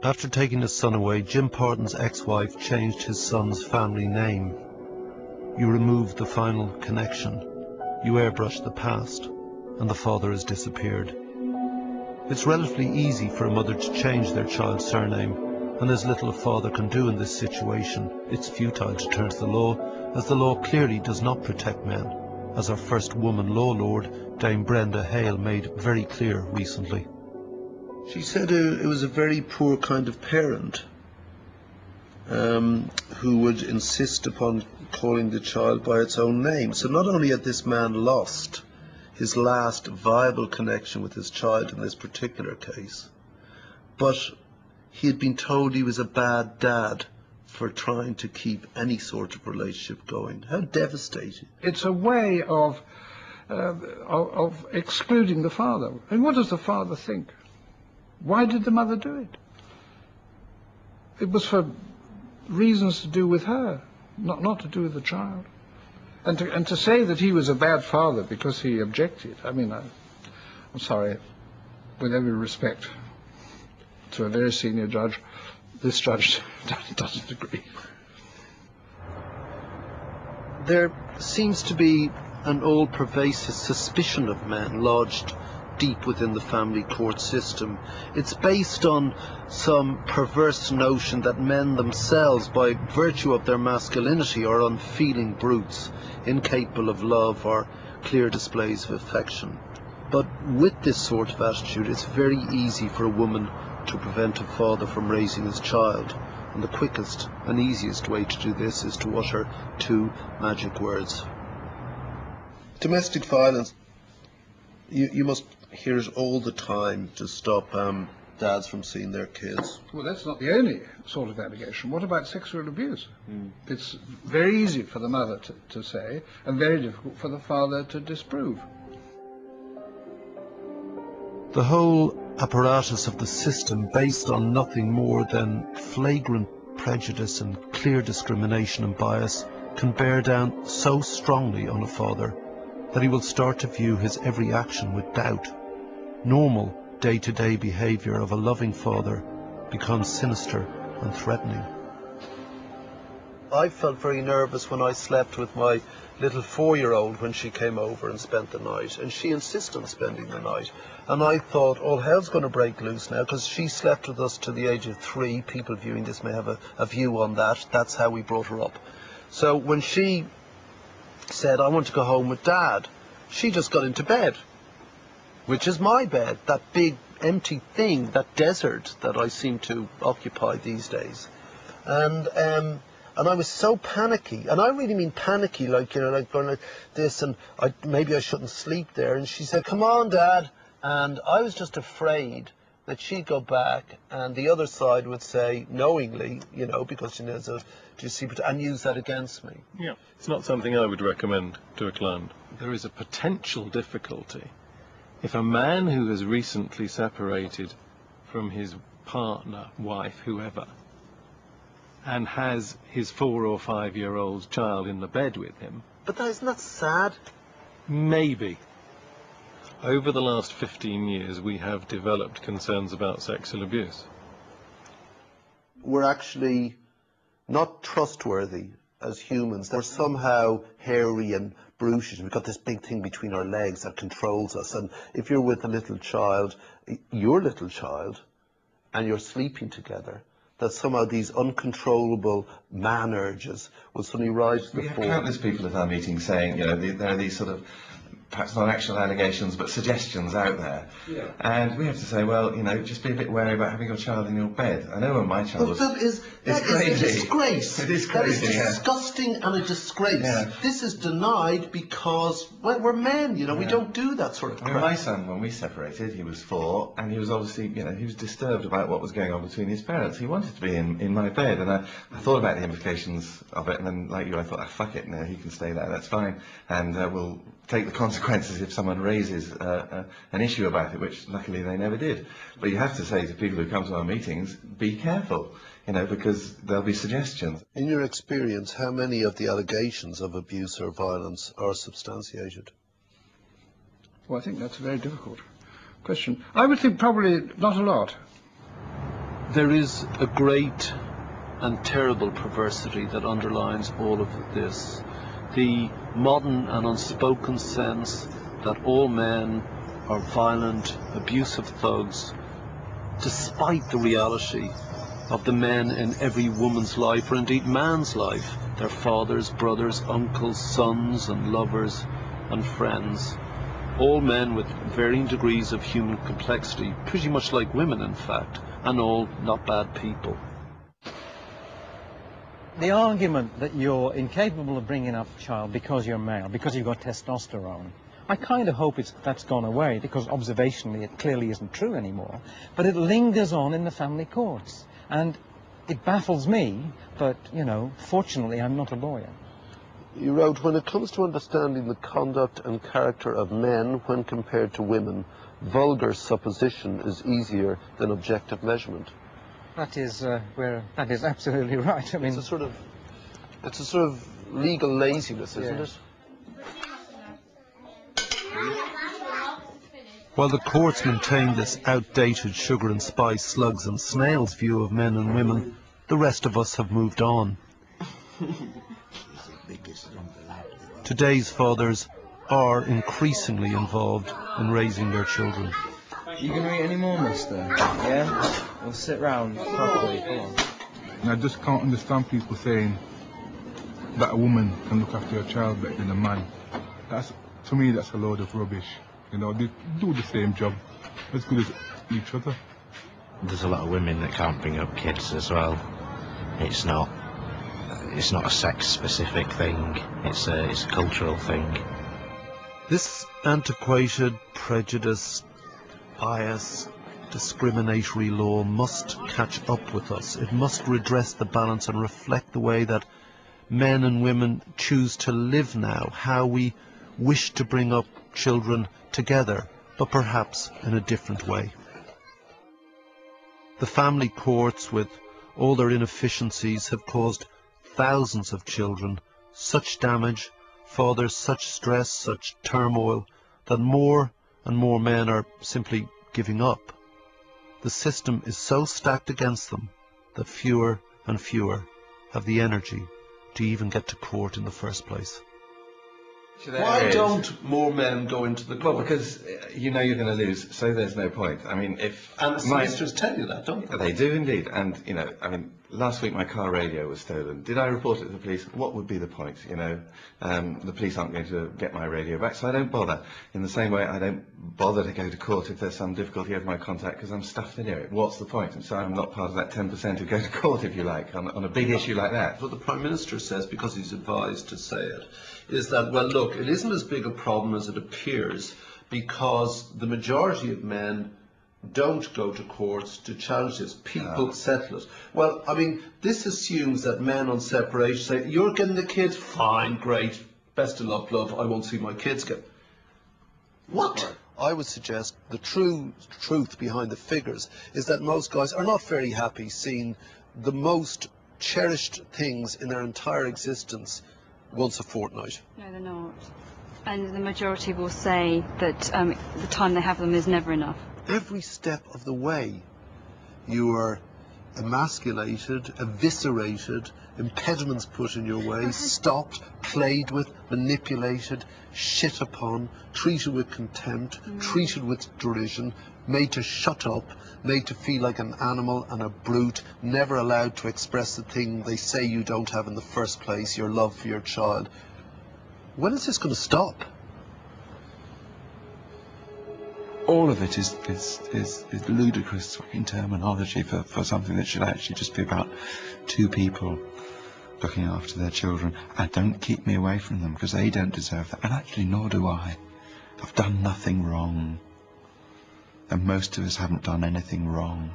After taking his son away, Jim Parton's ex-wife changed his son's family name. You remove the final connection. You airbrush the past, and the father has disappeared. It's relatively easy for a mother to change their child's surname, and as little a father can do in this situation, it's futile to turn to the law, as the law clearly does not protect men, as our first woman law lord, Dame Brenda Hale, made very clear recently. She said it was a very poor kind of parent who would insist upon calling the child by its own name. So not only had this man lost his last viable connection with his child in this particular case, but he had been told he was a bad dad for trying to keep any sort of relationship going. How devastating. It's a way of excluding the father. And what does the father think? Why did the mother do it? It was for reasons to do with her, not to do with the child. And to say that he was a bad father because he objected, I mean, I'm sorry, with every respect to a very senior judge, this judge doesn't agree. There seems to be an all-pervasive suspicion of men lodged deep within the family court system. It's based on some perverse notion that men themselves, by virtue of their masculinity, are unfeeling brutes, incapable of love or clear displays of affection. But with this sort of attitude, it's very easy for a woman to prevent a father from raising his child. And the quickest and easiest way to do this is to utter two magic words. Domestic violence. You must hear it all the time to stop dads from seeing their kids. Well, that's not the only sort of allegation. What about sexual abuse? It's very easy for the mother to say, and very difficult for the father to disprove. The whole apparatus of the system, based on nothing more than flagrant prejudice and clear discrimination and bias, can bear down so strongly on a father that he will start to view his every action with doubt. Normal day-to-day behaviour of a loving father becomes sinister and threatening. I felt very nervous when I slept with my little 4-year-old when she came over and spent the night, and she insisted on spending the night. And I thought, all hell's going to break loose now, because she slept with us to the age of 3. People viewing this may have a view on that. That's how we brought her up. So when she said, I want to go home with Dad, she just got into bed, which is my bed, that big empty thing, that desert that I seem to occupy these days. And I was so panicky, and I really mean panicky, like, you know, like going like this, and maybe I shouldn't sleep there. And she said, come on, Dad. And I was just afraid that she'd go back and the other side would say, knowingly, you know, because she knows a deceit, and use that against me. Yeah, it's not something I would recommend to a client. There is a potential difficulty if a man who has recently separated from his partner, wife, whoever, and has his 4 or 5-year-old child in the bed with him. But isn't that sad? Maybe. Over the last 15 years, we have developed concerns about sexual abuse. We're actually not trustworthy as humans. We're somehow hairy and brutish. We've got this big thing between our legs that controls us. And if you're with a little child, your little child, and you're sleeping together, that somehow these uncontrollable man urges will suddenly rise to the fore. We have countless people at our meetings saying, you know, there are these sort of, perhaps not actual allegations, but suggestions out there. Yeah. And we have to say, well, you know, just be a bit wary about having your child in your bed. I know when my child was... That is a disgrace. It is crazy. That is disgusting and a disgrace. Yeah. This is denied because, well, we're men, you know, we don't do that sort of crap. I mean, my son, when we separated, he was 4, and he was obviously, you know, he was disturbed about what was going on between his parents. He wanted to be in my bed, and I thought about the implications of it, and then, like you, I thought, fuck it, no, he can stay there, that's fine, and we'll take the consequences if someone raises an issue about it, which luckily they never did. But you have to say to people who come to our meetings, be careful, you know, because there'll be suggestions. In your experience, how many of the allegations of abuse or violence are substantiated? Well, I think that's a very difficult question. I would think probably not a lot. There is a great and terrible perversity that underlines all of this. The modern and unspoken sense that all men are violent, abusive thugs, despite the reality of the men in every woman's life, or indeed man's life, their fathers, brothers, uncles, sons and lovers and friends. All men with varying degrees of human complexity, pretty much like women in fact, and all not bad people. The argument that you're incapable of bringing up a child because you're male, because you've got testosterone, I kind of hope that's gone away, because observationally it clearly isn't true anymore, but it lingers on in the family courts. And it baffles me, but, you know, fortunately I'm not a lawyer. You wrote, when it comes to understanding the conduct and character of men when compared to women, vulgar supposition is easier than objective measurement. That is that is absolutely right. I mean, it's a sort of legal laziness, isn't it? While the courts maintain this outdated sugar and spice, slugs and snails view of men and women, the rest of us have moved on. Today's fathers are increasingly involved in raising their children. You gonna eat any more, mister? Yeah? We'll sit round properly, come on. And I just can't understand people saying that a woman can look after a child better than a man. To me, that's a load of rubbish. You know, they do the same job as good as each other. There's a lot of women that can't bring up kids as well. It's not a sex-specific thing. It's a cultural thing. This antiquated, prejudiced, bias, discriminatory law must catch up with us. It must redress the balance and reflect the way that men and women choose to live now, how we wish to bring up children together, but perhaps in a different way. The family courts, with all their inefficiencies, have caused thousands of children such damage, fathers such stress, such turmoil, that more and more men are simply giving up. The system is so stacked against them that fewer and fewer have the energy to even get to court in the first place. Why don't more men go into the court? Well, because you know you're going to lose, so there's no point. I mean, if... And the solicitors tell you that, don't they? They do indeed. And, you know, I mean, last week my car radio was stolen. Did I report it to the police? What would be the point, you know? The police aren't going to get my radio back, so I don't bother. In the same way, I don't bother to go to court if there's some difficulty over my contact, because I'm stuffed in here. What's the point? And so I'm not part of that 10% who go to court, if you like, on a big issue like that. What the Prime Minister says, because he's advised to say it, is that, well, look, it isn't as big a problem as it appears, because the majority of men don't go to courts to challenge this. People settle it. Well, I mean, this assumes that men on separation say, you're getting the kids, fine, great, best of luck, love, I won't see my kids get... What? I would suggest the true truth behind the figures is that most guys are not very happy seeing the most cherished things in their entire existence once a fortnight. No, they're not. And the majority will say that the time they have them is never enough. Every step of the way you are emasculated, eviscerated, impediments put in your way, stopped, played with, manipulated, shit upon, treated with contempt, treated with derision, made to shut up, made to feel like an animal and a brute, never allowed to express the thing they say you don't have in the first place, your love for your child. When is this going to stop? All of it is ludicrous fucking terminology for something that should actually just be about two people looking after their children. And don't keep me away from them, because they don't deserve that. And actually, nor do I. I've done nothing wrong. And most of us haven't done anything wrong.